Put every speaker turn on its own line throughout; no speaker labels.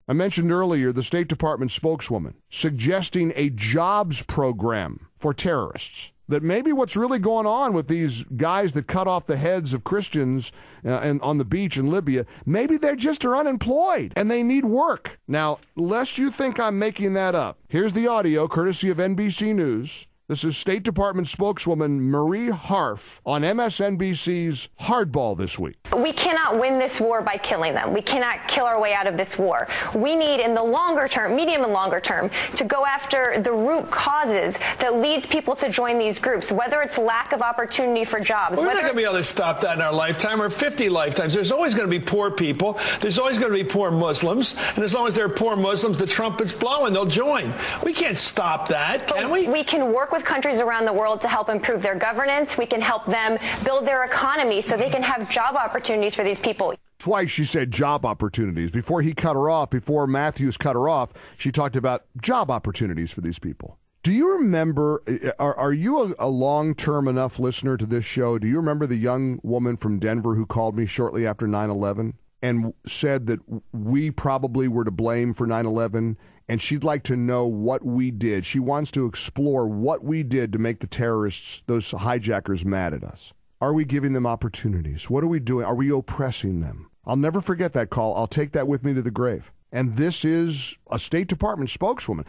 I mentioned earlier the State Department spokeswoman suggesting a jobs program for terrorists. That maybe what's really going on with these guys that cut off the heads of Christians and on the beach in Libya, maybe they just are unemployed and they need work. Now, lest you think I'm making that up, here's the audio courtesy of NBC News. This is State Department spokeswoman Marie Harf on MSNBC's Hardball this week.
We cannot win this war by killing them. We cannot kill our way out of this war. We need, in the longer term, medium and longer term, to go after the root causes that leads people to join these groups, whether it's lack of opportunity for jobs.
We're not going to be able to stop that in our lifetime or 50 lifetimes. There's always going to be poor people. There's always going to be poor Muslims. And as long as there are poor Muslims, the trumpet's blowing. They'll join. We can't stop that, can we?
We can work with countries around the world to help improve their governance. We can help them build their economy so they can have job opportunities for these people.
Twice she said job opportunities. Before he cut her off, before Matthews cut her off, she talked about job opportunities for these people. Do you remember, are you a long-term enough listener to this show? Do you remember the young woman from Denver who called me shortly after 9/11 and said that we probably were to blame for 9/11? And she'd like to know what we did. She wants to explore what we did to make the terrorists, those hijackers, mad at us. Are we giving them opportunities? What are we doing? Are we oppressing them? I'll never forget that call. I'll take that with me to the grave. And this is a State Department spokeswoman.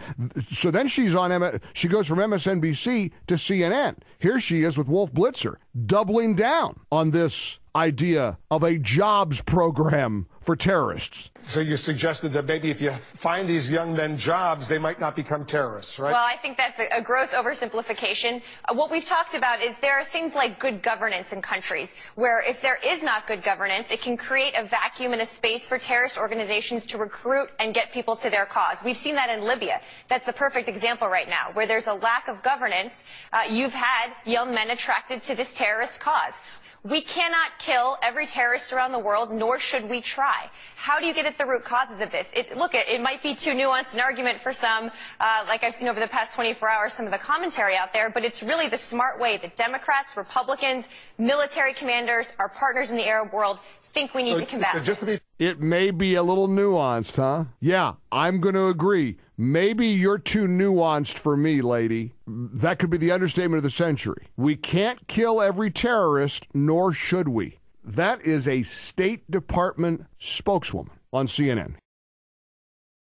So then she goes from MSNBC to CNN. Here she is with Wolf Blitzer, doubling down on this idea of a jobs program for terrorists.
So you suggested that maybe if you find these young men jobs, they might not become terrorists, right?
Well, I think that's a gross oversimplification. What we've talked about is there are things like good governance in countries where if there is not good governance, it can create a vacuum and a space for terrorist organizations to recruit and get people to their cause. We've seen that in Libya. That's the perfect example right now, where there's a lack of governance. You've had young men attracted to this terrorist cause. We cannot kill every terrorist around the world, nor should we try. How do you get at the root causes of this? It might be too nuanced an argument for some, like I've seen over the past 24 hours, some of the commentary out there, but it's really the smart way that Democrats, Republicans, military commanders, our partners in the Arab world think we need to combat.
It may be a little nuanced, huh? Yeah, I'm going to agree. Maybe you're too nuanced for me, lady. That could be the understatement of the century. We can't kill every terrorist, nor should we. That is a State Department spokeswoman on CNN.